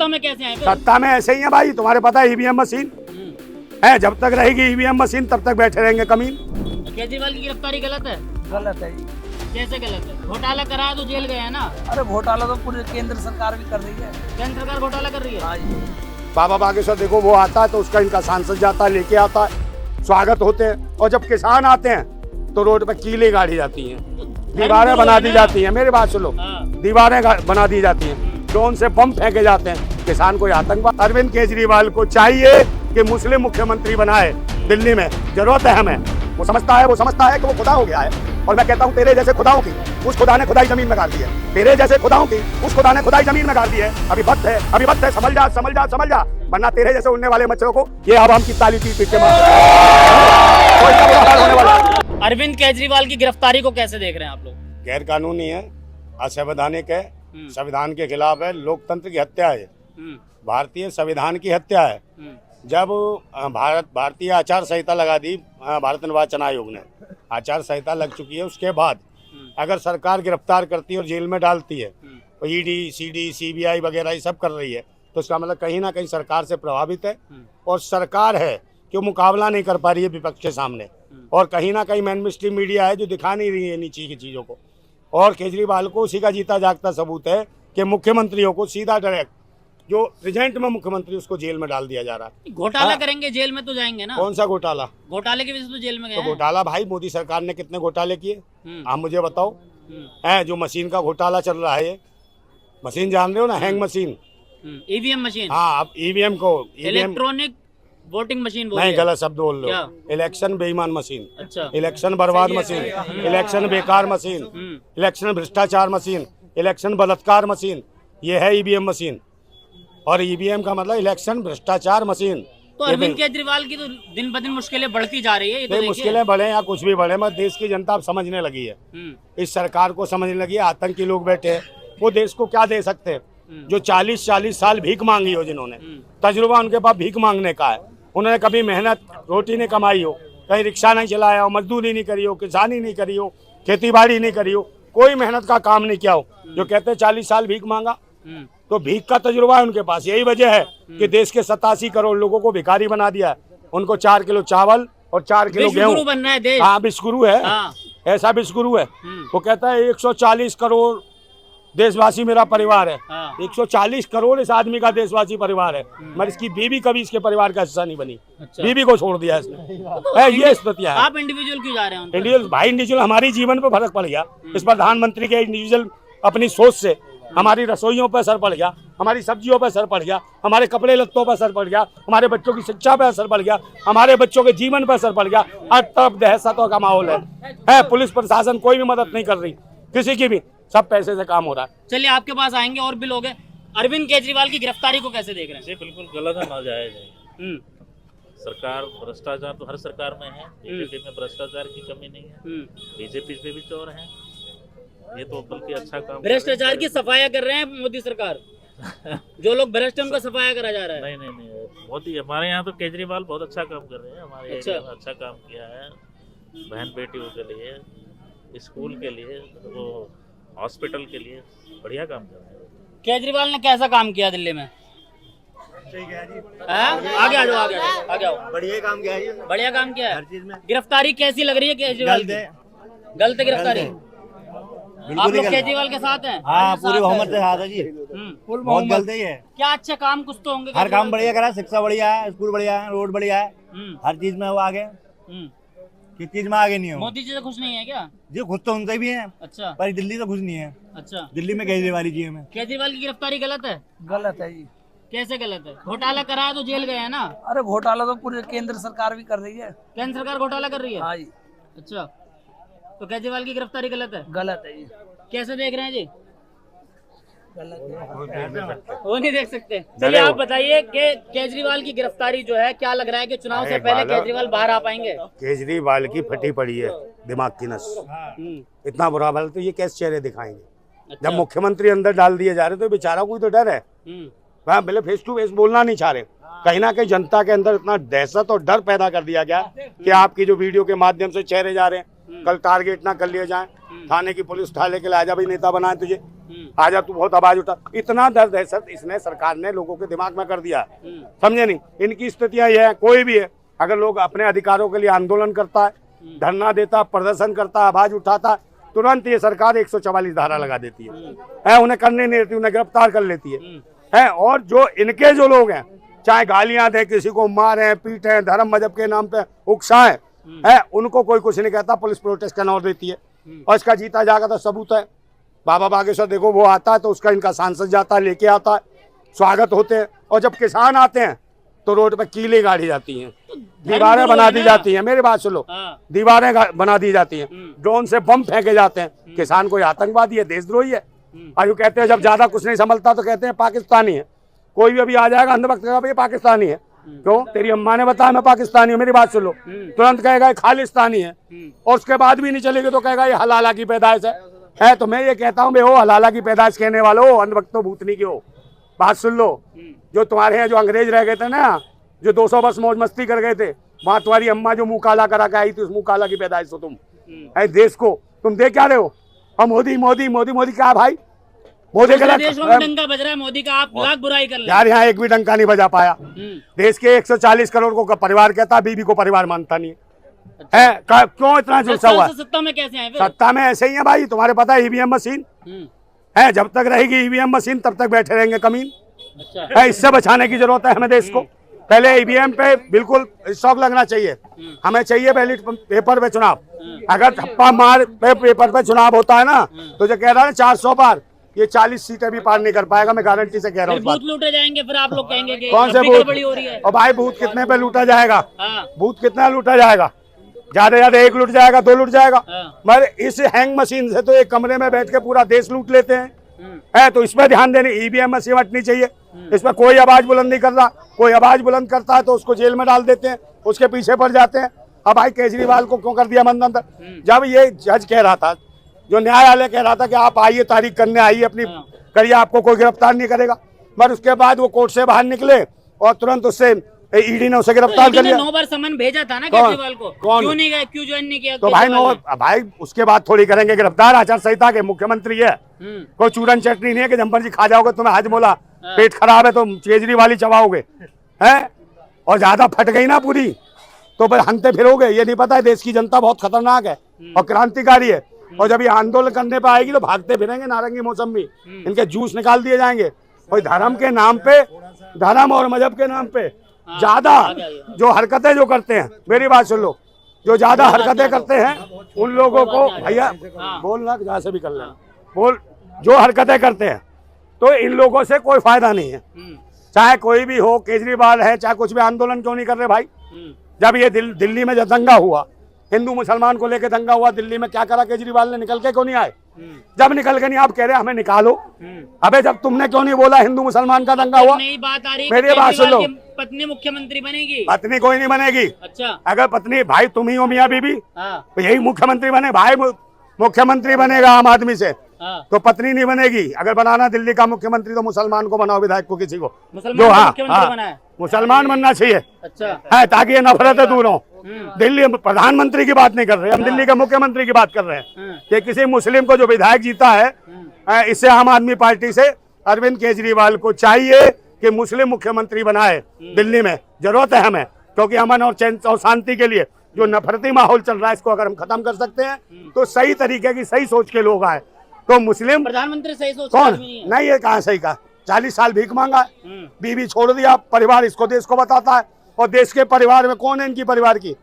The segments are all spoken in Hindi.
सत्ता में कैसे आए? सत्ता में ऐसे ही है भाई, तुम्हारे पता है ईवीएम मशीन है, जब तक रहेगी ईवीएम मशीन तब तक बैठे रहेंगे कमीन। केजरीवाल की गिरफ्तारी गलत है? गलत है। कैसे गलत है? घोटाला कराया तो जेल गया है ना। अरे घोटाला तो पूरी केंद्र सरकार भी कर रही है। केंद्र सरकार घोटाला कर रही है। हाँ जी। बाबा बागेश्वर देखो, वो आता है तो उसका इनका सांसद जाता है, लेके आता है, स्वागत होते हैं। और जब किसान आते हैं तो रोड पे कीले गाड़ी जाती हैं, दीवारें बना दी जाती हैं। मेरी बात सुनो, दीवारें बना दी जाती हैं, ड्रोन से बम फेंके जाते हैं। किसान को आतंकवाद। अरविंद केजरीवाल को चाहिए कि मुस्लिम मुख्यमंत्री बनाए दिल्ली में, जरूरत है हमें। वो समझता है कि वो खुदा हो गया है। और मैं कहता हूँ तेरे जैसे खुदाओं की उस खुदा ने खुदाई जमीन में गाड़ दी है। तेरे जैसे खुदाओं की उस खुदा ने खुदाई जमीन में गाड़ दी है। अभी वक्त है, समझ जा, वरना तेरे जैसे उड़ने वाले मच्छरों को ये आवाम की ताली पीट के मार। अरविंद केजरीवाल की गिरफ्तारी को कैसे देख रहे हैं आप लोग? गैर कानूनी है, असंवैधानिक है, संविधान के खिलाफ है, लोकतंत्र की हत्या है, भारतीय संविधान की हत्या है। जब भारतीय आचार संहिता लगा दी भारत निर्वाचन आयोग ने, आचार संहिता लग चुकी है, उसके बाद अगर सरकार गिरफ्तार करती है और जेल में डालती है, तो ईडी, सीडी, सीबीआई वगैरह ये सब कर रही है, तो इसका मतलब कहीं ना कहीं सरकार से प्रभावित है। और सरकार है कि मुकाबला नहीं कर पा रही है विपक्ष के सामने, और कहीं ना कहीं मेन स्ट्रीम मीडिया है जो दिखा नहीं रही है नीचे की चीज़ों को। और केजरीवाल को उसी का जीता जागता सबूत है कि मुख्यमंत्रियों को सीधा डायरेक्ट जो प्रेजेंट में मुख्यमंत्री उसको जेल में डाल दिया जा रहा है। घोटाला करेंगे जेल में तो जाएंगे ना। कौन सा घोटाला? घोटाले की वजह से तो जेल में गए। तो घोटाला भाई मोदी सरकार ने कितने घोटाले किए आप मुझे बताओ। है जो मशीन का घोटाला चल रहा है, ये मशीन जान रहे हो ना, हैंग मशीन, ईवीएम मशीन। हाँ, अब ईवीएम को इलेक्ट्रॉनिक वोटिंग मशीन बोल नहीं, गलत शब्द बोल लो। इलेक्शन बेईमान मशीन, अच्छा, इलेक्शन बर्बाद मशीन, इलेक्शन बेकार मशीन, इलेक्शन भ्रष्टाचार मशीन, इलेक्शन बलात्कार मशीन, ये है ईवीएम मशीन। और ईवीएम का मतलब इलेक्शन भ्रष्टाचार मशीन। तो अरविंद केजरीवाल की तो दिन ब दिन मुश्किलें बढ़ती जा रही है। ये तो मुश्किलें बढ़े या कुछ भी बढ़े, मगर देश की जनता अब समझने लगी है, इस सरकार को समझने लगी है। आतंकी लोग बैठे हैं, वो देश को क्या दे सकते हैं? जो 40 साल भीख मांगी हो, जिन्होंने तजुर्बा उनके पास भीख मांगने का है, उन्होंने कभी मेहनत रोटी नहीं कमाई हो, कहीं रिक्शा नहीं चलाया हो, मजदूरी नहीं करी हो, किसानी नहीं करी हो, खेती बाड़ी नहीं करी हो, कोई मेहनत का काम नहीं किया हो, जो कहते हैं 40 साल भीख मांगा, तो भीख का तजुर्बा है उनके पास। यही वजह है कि देश के 87 करोड़ लोगों को भिखारी बना दिया है। उनको 4 किलो चावल और 4 किलो गेहूं बनना है देश। हाँ, विश्वगुरु है। ऐसा विश्वगुरु है। वो कहता है 140 करोड़ देशवासी मेरा परिवार है। 140 करोड़ इस आदमी का देशवासी परिवार है, मगर इसकी बीवी कभी इसके परिवार का हिस्सा नहीं बनी। अच्छा। बीवी को छोड़ दिया इसने। ये स्थिति है। आप इंडिविजुअल क्यों जा रहे हैं? इंडिविजुअल भाई, इंडिविजुअल हमारी जीवन पे फर्क पड़ गया। इस प्रधानमंत्री के इंडिविजुअल अपनी सोच से हमारी रसोइयों पर असर पड़ गया, हमारी सब्जियों पर असर पड़ गया, हमारे कपड़े लत्तों पर असर पड़ गया, हमारे बच्चों की शिक्षा पर असर पड़ गया, हमारे बच्चों के जीवन पर असर पड़ गया। हर तरफ दहशतों का माहौल है। पुलिस प्रशासन कोई भी मदद नहीं कर रही, किसी की भी, सब पैसे से काम हो रहा है। चलिए आपके पास आएंगे, और भी लोग हैं। अरविंद केजरीवाल की गिरफ्तारी को कैसे देख रहे हैं? बिल्कुल गलत है, नाजायज है। सरकार भ्रष्टाचार तो हर सरकार में है, बीजेपी में भ्रष्टाचार की कमी नहीं है, बीजेपी पे भी चोर है। ये तो बल्कि अच्छा काम, भ्रष्टाचार की सफाया कर रहे हैं मोदी सरकार। जो लोग भ्रष्ट हैं उनका सफाया करा जा रहा है। नहीं, मोदी हमारे यहाँ तो केजरीवाल बहुत अच्छा काम कर रहे हैं। हमारे एरिया में अच्छा काम किया है, बहन बेटियों के लिए, स्कूल के लिए, वो हॉस्पिटल के लिए बढ़िया काम कर रहे हैं। केजरीवाल ने कैसा काम किया दिल्ली में? आगे आ जाओ। बढ़िया काम किया है। बढ़िया काम किया है हर चीज में। गिरफ्तारी कैसी लग रही है केजरीवाल की? गलत है गिरफ्तारी। आप लोग केजरीवाल के साथ हैं? हाँ, पूरी बहुमत के साथ है जी। बहुत गलत है ये। क्या अच्छे काम कुछ तो होंगे? हर काम बढ़िया करा, शिक्षा बढ़िया है, स्कूल बढ़िया है, रोड बढ़िया है, हर चीज में वो आगे। किस चीज में आगे नहीं हो? मोदी जी से खुश नहीं है क्या? जी खुश तो उनसे भी है। अच्छा। पर दिल्ली से खुश नहीं है। अच्छा। दिल्ली में केजरीवाल जी में। केजरीवाल की गिरफ्तारी गलत है? गलत है जी। कैसे गलत है? घोटाला कराया तो जेल गए हैं ना। अरे घोटाला तो पूरी केंद्र सरकार भी कर रही है। केंद्र सरकार घोटाला कर रही है? हाँ जी। अच्छा, तो केजरीवाल की गिरफ्तारी गलत है? गलत है जी। कैसे देख रहे हैं जी? गलत वो नहीं देख सकते। चलिए आप बताइए कि केजरीवाल की गिरफ्तारी जो है, क्या लग रहा है कि चुनाव से पहले केजरीवाल बाहर आ पाएंगे? केजरीवाल की फटी पड़ी है दिमाग की नस, इतना बुरा हाल, तो ये कैसे चेहरे दिखाएंगे? अच्छा। जब मुख्यमंत्री अंदर डाल दिए जा रहे तो बेचारा कोई तो डर है। वहाँ पहले फेस टू फेस बोलना नहीं चाह रहे। कहीं ना कहीं जनता के अंदर इतना दहशत और डर पैदा कर दिया गया कि आपकी जो वीडियो के माध्यम से चेहरे जा रहे हैं, कल टारगेट ना कर लिए जाए, थाने की पुलिस उठा लेके ला जा भाई नेता बनाए तुझे। आजा तू बहुत आवाज उठा, इतना दर्द दहशत इसने सरकार ने लोगों के दिमाग में कर दिया है। समझे नहीं, इनकी स्थितियां ये है, कोई भी है अगर लोग अपने अधिकारों के लिए आंदोलन करता है, धरना देता, प्रदर्शन करता, आवाज उठाता, तुरंत ये सरकार 144 धारा लगा देती है, उन्हें करने नहीं देती, उन्हें गिरफ्तार कर लेती है। और जो इनके जो लोग हैं, चाहे गालियां दें, किसी को मारें, पीटें, धर्म मजहब के नाम पे उकसाएं, उनको कोई कुछ नहीं कहता, पुलिस प्रोटेस्ट करना और देती है। और इसका जीता जागा तो सबूत है, बाबा बागेश्वर देखो, वो आता है तो उसका इनका सांसद जाता है, लेके आता है, स्वागत होते हैं। और जब किसान आते हैं तो रोड पे कीले गाड़ी जाती हैं, दीवारें बना दी जाती हैं, मेरी बात सुनो, दीवारें बना दी जाती हैं, ड्रोन से बम फेंके जाते हैं। किसान कोई आतंकवादी है, देशद्रोही है? और यूँ कहते हैं जब ज्यादा कुछ नहीं संभलता तो कहते हैं पाकिस्तानी है। कोई भी अभी आ जाएगा अंधभक्त कहेगा भाई पाकिस्तानी है, क्यों? तेरी अम्मा ने बताया मैं पाकिस्तानी हूँ, मेरी बात सुन लो, तुरंत कहेगा ये खालिस्तानी है। और उसके बाद भी नहीं चलेगी तो कहेगा ये हलाला की पैदाइश है। तो मैं ये कहता हूँ वो हलाला की पैदाइश कहने वालों, अंधभक्तों, भूतनी की हो, बात सुन लो। जो तुम्हारे यहाँ जो अंग्रेज रह गए थे ना, जो 200 वर्ष मौज मस्ती कर गए थे, वहाँ तुम्हारी अम्मा जो मुँह काला करा के आई थी, उस मुँह काला की पैदाइश हो तुम। देश को तुम देख क्या रहे हो? और मोदी मोदी मोदी मोदी क्या भाई? मोदी का डंका बज रहा है, मोदी का आप लाख बुराई कर रहे हैं यार, यहाँ एक भी डंका नहीं बजा पाया। देश के 140 करोड़ को परिवार कहता, बीबी को परिवार मानता नहीं है। क्यों इतना झुलसा हुआ? सत्ता में कैसे आए? सत्ता में ऐसे ही है भाई, तुम्हारे पता है ईवीएम मशीन है, जब तक रहेगी ईवीएम मशीन तब तक बैठे रहेंगे कमीन। अच्छा। इससे बचाने की जरूरत है हमें देश को। पहले ईवीएम पे बिल्कुल स्टॉक लगना चाहिए, हमें चाहिए बैलेट पेपर पे चुनाव। अगर थप्पा मार पेपर पे चुनाव होता है ना, तो जो कह रहा है 400 पार, ये 40 सीटें भी पार नहीं कर पाएगा, मैं गारंटी से कह रहा हूँ। बूथ लूटे जाएंगे, फिर आप लोग कहेंगे कि कौन से बूथ हो रही है? और भाई बूथ कितने पे लूटा जाएगा? बूथ कितना लूटा जाएगा? ज्यादा ज्यादा एक लूट जाएगा, 2 लूट जाएगा। मगर इस हैंग मशीन से तो एक कमरे में बैठ के पूरा देश लूट लेते हैं। तो इसमें ध्यान देने, ईवीएम मशीन हटनी चाहिए। इसमें कोई आवाज बुलंद नहीं कर रहा, कोई आवाज बुलंद करता है तो उसको जेल में डाल देते हैं, उसके पीछे पड़ जाते हैं। अब भाई केजरीवाल को क्यों कर दिया बंद अंदर? जब ये जज कह रहा था, जो न्यायालय कह रहा था कि आप आइए, तारीख करने आइए, अपनी करिए, आपको कोई गिरफ्तार नहीं करेगा, मगर उसके बाद वो कोर्ट से बाहर निकले और तुरंत उससे ईडी ने उसे गिरफ्तार कर लिया। 9 बार समन भेजा था ना केजरीवाल को, क्यों नहीं गए, क्यों ज्वाइन नहीं किया? तो भाई उसके बाद थोड़ी करेंगे गिरफ्तार, आचार संहिता के मुख्यमंत्री है, कोई चूरन चटनी नहीं है कि जम्पर जी खा जाओगे, तुम्हें हाजमोला पेट खराब है तो केजरीवाल ही चबाओगे, हैं? और ज्यादा फट गई ना पूरी तो फिर हंते फिरोगे। ये नहीं पता है देश की जनता बहुत खतरनाक है और क्रांतिकारी है, और जब ये आंदोलन करने पे आएगी तो भागते फिरेंगे नारंगी मौसमी, इनके जूस निकाल दिए जाएंगे। और धर्म के नाम पे, धर्म और मजहब के नाम पे ज्यादा जो हरकतें जो करते हैं, मेरी बात सुन लो, जो ज्यादा हरकतें करते हैं उन लोगों को, भैया बोलना जहाँ से भी कर लेना, बोल, जो हरकतें करते हैं तो इन लोगों से कोई फायदा नहीं है, चाहे कोई भी हो, केजरीवाल है, चाहे कुछ भी। आंदोलन क्यों नहीं कर रहे भाई? जब ये दिल्ली में जब दंगा हुआ, हिंदू मुसलमान को लेकर दंगा हुआ दिल्ली में, क्या करा केजरीवाल ने? निकल के क्यों नहीं आए? जब निकल के नहीं, आप कह रहे हमें निकालो। अबे जब तुमने क्यों नहीं बोला हिंदू मुसलमान का दंगा हुआ? नई बात आ रही है, मेरी बात सुन लो, पत्नी मुख्यमंत्री बनेगी? पत्नी कोई नहीं बनेगी। अच्छा, अगर पत्नी, भाई तुम ही हो मियाँ बीबी, तो यही मुख्यमंत्री बने। भाई मुख्यमंत्री बनेगा आम आदमी से, तो पत्नी नहीं बनेगी। अगर बनाना दिल्ली का मुख्यमंत्री तो मुसलमान को बनाओ, विधायक को, किसी को जो मुसलमान बनना चाहिए। अच्छा है, ताकि ये नफरतें दूर हो। दिल्ली प्रधानमंत्री की बात नहीं कर रहे हम, दिल्ली के मुख्यमंत्री की बात कर रहे हैं कि किसी मुस्लिम को जो विधायक जीता है, इससे आम आदमी पार्टी से अरविंद केजरीवाल को चाहिए कि मुस्लिम मुख्यमंत्री बनाए दिल्ली में। जरूरत है हमें, क्योंकि अमन और चैन और शांति के लिए जो नफरती माहौल चल रहा है, इसको अगर हम खत्म कर सकते हैं तो सही तरीके की, सही सोच के लोग आए। तो मुस्लिम प्रधानमंत्री सही सोच कौन नहीं है? कहाँ सही का? 40 साल भीख मांगा, बीवी छोड़ दिया, परिवार इसको देश को बताता है। और देश के परिवार में कौन है इनकी परिवार की?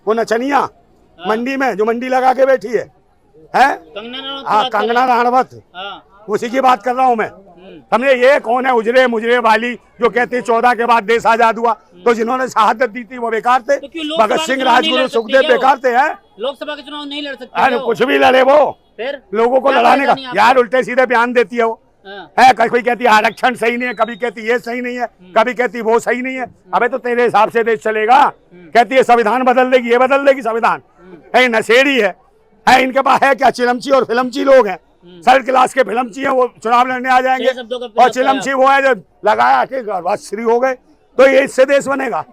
वो नचनिया मंडी में जो मंडी लगा के बैठी है, कंगना राणावत, उसी की बात कर रहा हूँ मैं। हमने ये कौन है उजरे मुजरे वाली जो कहती 14 के बाद देश आजाद हुआ? तो जिन्होंने शहादत दी थी वो बेकार थे, भगत सिंह, राजगुरु, सुखदेव बेकार थे। हैं लोकसभा के चुनाव नहीं लड़ सकते? अरे कुछ भी लड़े वो, फिर लोगों को लड़ाने का यार उल्टे सीधे बयान देती है वो। है कोई कहती है आरक्षण सही नहीं है, कभी कहती ये सही नहीं है, कभी कहती वो सही नहीं है। अबे तो तेरे हिसाब से देश चलेगा? कहती है संविधान बदल देगी, ये बदल देगी संविधान? है नशेड़ी है इनके पास है क्या? चिलमची और फिल्मची लोग हैं, 3rd क्लास के फिल्मची हैं, वो चुनाव लड़ने आ जाएंगे। और चिलमची वो है जो लगाया कि श्री हो गए, तो ये इससे देश बनेगा?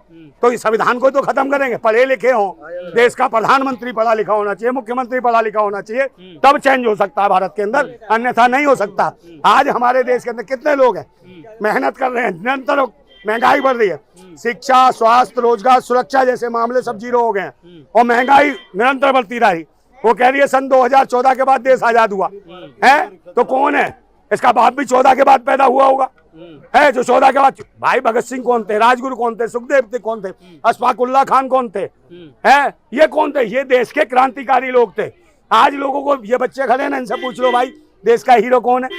तो इस संविधान को तो खत्म करेंगे। पढ़े लिखे हो, देश का प्रधानमंत्री पढ़ा लिखा होना चाहिए, मुख्यमंत्री पढ़ा लिखा होना चाहिए, तब चेंज हो सकता है भारत के अंदर, अन्यथा नहीं हो सकता। आज हमारे देश के अंदर कितने लोग हैं मेहनत कर रहे हैं, निरंतर महंगाई बढ़ रही है, शिक्षा, स्वास्थ्य, रोजगार, सुरक्षा जैसे मामले सब जीरो हो गए हैं और महंगाई निरंतर बढ़ती रही। वो कह रही है सन 2014 के बाद देश आजाद हुआ है, तो कौन है? इसका बाप भी 14 के बाद पैदा हुआ होगा, है जो 14 के बाद। भाई भगत सिंह कौन थे, राजगुरु कौन थे, सुखदेव थे कौन थे, अशफाकुल्ला खान कौन थे, है ये कौन थे? ये देश के क्रांतिकारी लोग थे। आज लोगों को, ये बच्चे खड़े हैं इनसे पूछ लो भाई देश का हीरो कौन है,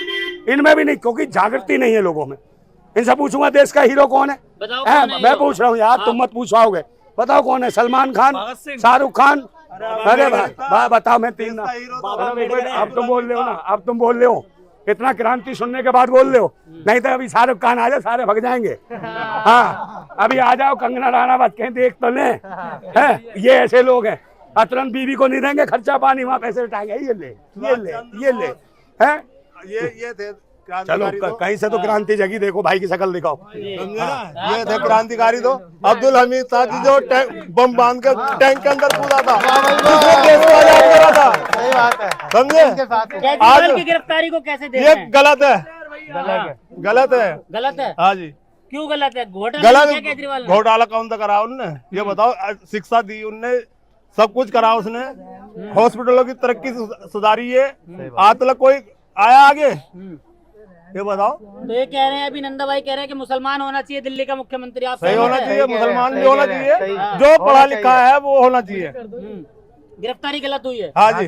इनमें भी नहीं, क्योंकि जागृति नहीं है लोगों में। इनसे पूछूंगा देश का हीरो कौन है, मैं पूछ रहा हूँ यार, तुम मत पूछवाओगे, बताओ कौन है? सलमान खान, शाहरुख खान? अरे बताओ, मैं तीन, अब तुम बोल रहे हो ना, अब तुम बोल रहे हो, इतना क्रांति सुनने के बाद बोल रहे हो, नहीं तो अभी शाहरुख खान आ जाए सारे भग जाएंगे। हाँ अभी आ जाओ, कंगना रनावत कहीं देख तो ले, है ये ऐसे लोग हैं, तुरंत बीवी को नहीं देंगे खर्चा पानी, वहाँ पैसे उठाएंगे, ये ले ये ले, है ये थे चलो कहीं से तो क्रांति जगी, देखो भाई की शक्ल दिखाओ। ये थे क्रांतिकारी। तो अब्दुल हमीद साहब जो बम बांध के टैंक के अंदर कूदा था, देश को आजाद करा था, सही बात है, समझे? केजरीवाल की गिरफ्तारी को कैसे देख ये रहे हैं? गलत है, गलत है, गलत है? हाँ जी क्यों गलत है? घोटाला किया केजरीवाल ने? घोटाला कौन सा करा उनने, ये बताओ? शिक्षा दी उनने, सब कुछ करा उसने, हॉस्पिटलों की तरक्की सुधारी है, आज तक कोई आया आगे? ये बताओ। तो ये कह रहे हैं, अभी नंदा भाई कह रहे हैं कि मुसलमान होना चाहिए दिल्ली का मुख्यमंत्री। आप सही होना चाहिए, मुसलमान भी होना चाहिए, जो पढ़ा लिखा है वो होना चाहिए। गिरफ्तारी गलत हुई है? हाँ जी।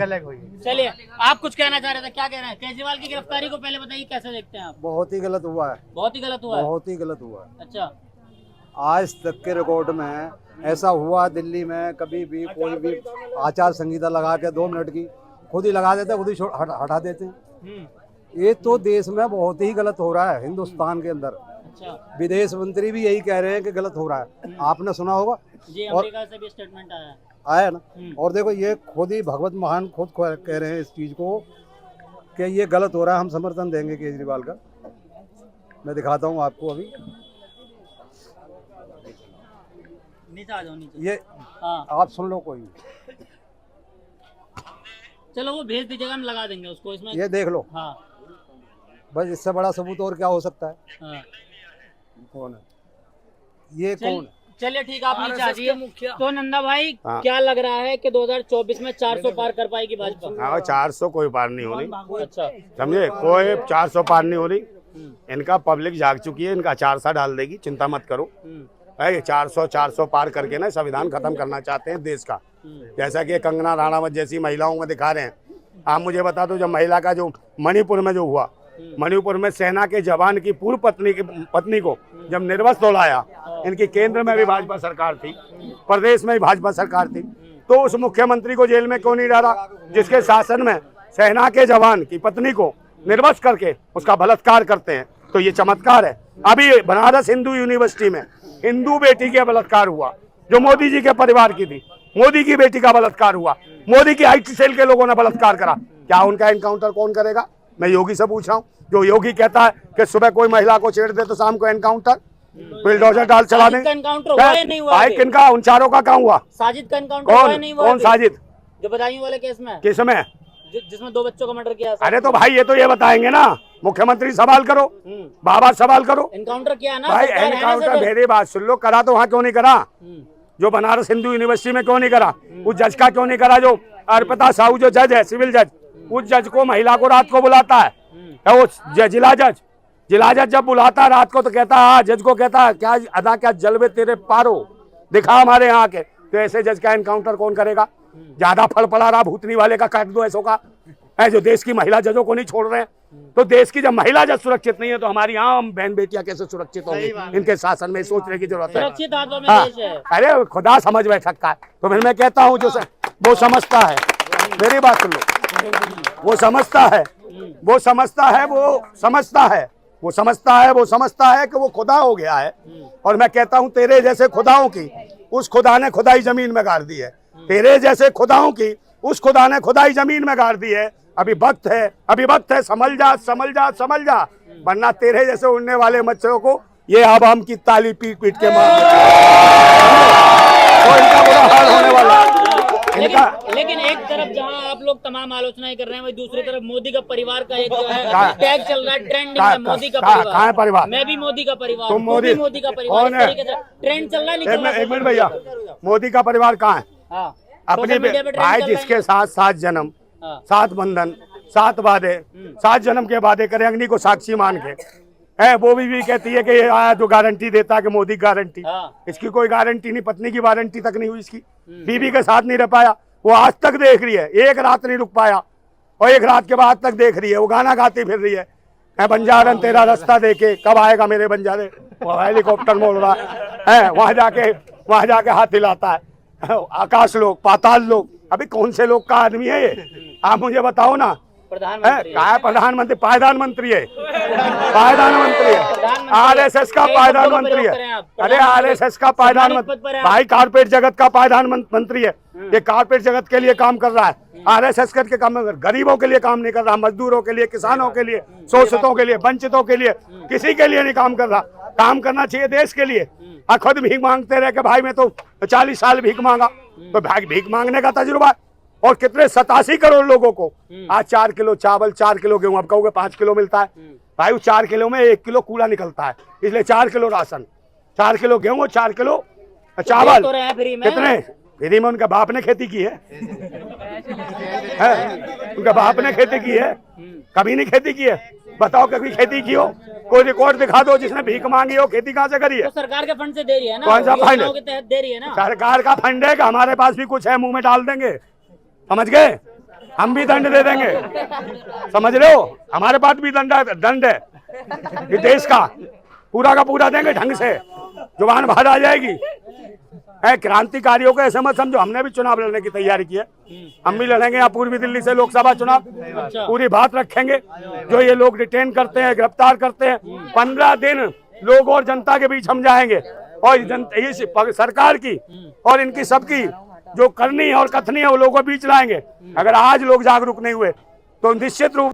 चलिए, आप कुछ कहना चाह रहे थे, क्या कह रहे हैं? केजरीवाल की गिरफ्तारी को पहले बताइए, कैसे देखते हैं आप? बहुत ही गलत हुआ है, बहुत ही गलत हुआ है। बहुत ही गलत हुआ है। अच्छा, आज तक के रिकॉर्ड में ऐसा हुआ दिल्ली में कभी भी कोई भी आचार संहिता लगा के 2 मिनट की खुद ही लगा देते, खुद ही हटा देते हैं। ये तो देश में बहुत ही गलत हो रहा है हिंदुस्तान के अंदर। अच्छा, विदेश मंत्री भी यही कह रहे हैं कि गलत हो रहा है, आपने सुना होगा जी, अमेरिका से भी स्टेटमेंट आया आया ना। और देखो ये खुद ही भगवत महान खुद कह रहे हैं इस चीज को कि ये गलत हो रहा है, हम समर्थन देंगे केजरीवाल का। मैं दिखाता हूँ आपको अभी, नीचे आ जाओ, नीचे। ये हाँ, आप सुन लो कोई, चलो वो भेज दीजिएगा, हम लगा देंगे उसको इसमें। ये देख लो, हाँ बस इससे बड़ा सबूत और क्या हो सकता है? हाँ, कौन है ये, कौन है? चलिए ठीक है, आप नीचे आ जाइए। तो नंदा भाई, हाँ। क्या लग रहा है कि 2024 में 400 पार कर पाएगी भाजपा? हाँ 400 कोई पार नहीं हो रही, अच्छा, समझे? कोई 400 पार नहीं हो रही। इनका पब्लिक जाग चुकी है, इनका 400 डाल देगी, चिंता मत करो। है 400 पार करके ना संविधान खत्म करना चाहते हैं देश का, जैसा कि कंगना रनावत जैसी महिलाओं में दिखा रहे हैं। आप मुझे बता दो, जब महिला का जो मणिपुर में जो हुआ, मणिपुर में सेना के जवान की पूर्व पत्नी को जब निर्वस्त्र लाया, इनकी केंद्र में भी भाजपा सरकार थी, प्रदेश में भी भाजपा सरकार थी, तो उस मुख्यमंत्री को जेल में क्यों नहीं डाला जिसके शासन में सेना के जवान की पत्नी को निर्वस्त्र करके उसका बलात्कार करते हैं? तो ये चमत्कार है। अभी बनारस हिंदू यूनिवर्सिटी में हिंदू बेटी का बलात्कार हुआ जो मोदी जी के परिवार की थी, मोदी की बेटी का बलात्कार हुआ, मोदी की IT सेल के लोगों ने बलात्कार करा। क्या उनका एनकाउंटर कौन करेगा? मैं योगी से पूछ रहा हूँ। जो योगी कहता है कि सुबह कोई महिला को छेड़ दे तो शाम को एनकाउंटर, बुलडोजर डाल चला दें। एनकाउंटर हुआ है नहीं हुआ? भाई किनका? उन चारों का कहाँ हुआ? साजिद का एनकाउंटर हुआ है नहीं हुआ? कौन साजिद? जो बदायूं वाले केस में, किस में? जिसमें 2 बच्चों का मर्डर किया। अरे तो भाई ये तो ये बताएंगे ना, मुख्यमंत्री सवाल करो, बाबा सवाल करो। एनकाउंटर किया ना भाई एनकाउंटर, मेरी बात सुन लो, करा तो वहाँ क्यों नहीं करा? जो बनारस हिंदू यूनिवर्सिटी में क्यों नहीं करा? उस जज का क्यों नहीं करा? जो अर्पिता साहू जो जज है, सिविल जज, उस जज को महिला को रात को बुलाता है, वो जिला जज जब बुलाता है रात को तो कहता है, जज को कहता है क्या अदा क्या जलवे तेरे पारो दिखा हमारे यहाँ के। तो ऐसे जज का एनकाउंटर कौन करेगा? ज्यादा फल पड़ा रहा भूतनी वाले का काट दो ऐसो का है, जो देश की महिला जजों को नहीं छोड़ रहे हैं। तो देश की जब महिला जज सुरक्षित नहीं है तो हमारी आम बहन बेटियां कैसे सुरक्षित होंगी? इनके शासन में सोचने की जरूरत है। सुरक्षित हाथों में हाँ, देश है। अरे खुदा समझ बैठ सकता है। तो फिर मैं कहता हूँ जो वो समझता है, मेरी बात सुन लो, वो समझता है, वो समझता है, वो समझता है, वो समझता है, वो समझता है कि वो खुदा हो गया है। और मैं कहता हूँ तेरे जैसे खुदाओं की उस खुदा ने खुदाई जमीन में गाड़ दी है। तेरे जैसे खुदाओं की उस खुदा ने खुदाई जमीन में गाड़ दी है। अभी वक्त है, अभी वक्त है, समझ जा, समझ जा, समझ जा, वरना तेरे जैसे उड़ने वाले मच्छरों को ये आवाम की ताली पीट पीट के मार तो इनका बुरा हाल होने वाला लेकिन एक तरफ जहां आप लोग तमाम आलोचनाएं कर रहे हैं, वही दूसरी तरफ मोदी का परिवार का एक जो है टैग चल रहा है, ट्रेंडिंग है मोदी का कहाँ है परिवार? मैं भी मोदी का परिवार, तुम मोदी का परिवार, कौन है? ट्रेंड चल रहा है। एक मिनट भैया, मोदी का परिवार कहाँ है? हाँ, अपने भाई जिसके साथ 7 जन्म, 7 बंधन, 7 वादे, 7 जन्म के वादे करे, अग्नि को साक्षी मान के है, वो भी कहती है कि ये आया जो गारंटी देता है कि मोदी गारंटी, इसकी कोई गारंटी नहीं, पत्नी की वारंटी तक नहीं हुई इसकी, बीवी के साथ नहीं रह पाया, वो आज तक देख रही है, एक रात नहीं रुक पाया और एक रात के बाद तक देख रही है, वो गाना गाती फिर रही है, मैं बंजारन तेरा रास्ता देखे कब आएगा मेरे बंजारे, वो हेलीकॉप्टर मोड़ रहा है, वहां जाके हाथ हिलाता है, आकाश लोग, पाताल लोग, अभी कौन से लोग का आदमी है ये, आप मुझे बताओ ना। प्रधानमंत्री पायदान मंत्री है, पायदान मंत्री है, आरएसएस का पायदान मंत्री है, अरे आरएसएस का पायदान मंत्री भाई, कारपेट जगत का पायदान मंत्री है, ये कारपेट जगत के लिए काम कर रहा है, आरएसएस करके काम, गरीबों के लिए काम नहीं कर रहा, मजदूरों के लिए, किसानों के लिए, शोषितों के लिए, वंचितों के लिए, किसी के लिए नहीं काम कर रहा, काम करना चाहिए देश के लिए। खुद भीख मांगते रहे कि भाई मैं तो 40 साल भीख मांगा, तो भीख मांगने का तजुर्बा, और कितने 87 करोड़ लोगों को आज 4 किलो चावल, 4 किलो गेहूं, अब कहोगे 5 किलो मिलता है, भाई वो 4 किलो में 1 किलो कूड़ा निकलता है, इसलिए 4 किलो राशन, 4 किलो गेहूं, 4 किलो चावल, कितने फ्री में? उनका बाप ने खेती की है, उनका बाप ने खेती की है, कभी नहीं खेती की है, बताओ कभी खेती की हो, कोई रिकॉर्ड दिखा दो जिसने भीख मांगी हो, खेती कहाँ से करी है? तो सरकार के फंड से दे रही है ना, कौन सा फंड के तहत दे रही है ना, सरकार का फंड है, हमारे पास भी कुछ है, मुंह में डाल देंगे, समझ गए, हम भी दंड दे देंगे, समझ रहे हो, हमारे पास भी दंड है, ये देश का पूरा का पूरा देंगे ढंग से, जुबान बाहर आ जाएगी। क्रांतिकारियों को ऐसे मत समझो, हमने भी चुनाव लड़ने की तैयारी की है, हम भी लड़ेंगे यहाँ पूर्वी दिल्ली से लोकसभा चुनाव, पूरी बात रखेंगे, जो ये लोग डिटेन करते हैं, गिरफ्तार करते हैं, 15 दिन लोग और जनता के बीच हम जाएंगे, और सरकार की और इनकी सबकी जो करनी है और कथनी है वो लोगों के बीच लाएंगे। अगर आज लोग जागरूक नहीं हुए तो निश्चित रूप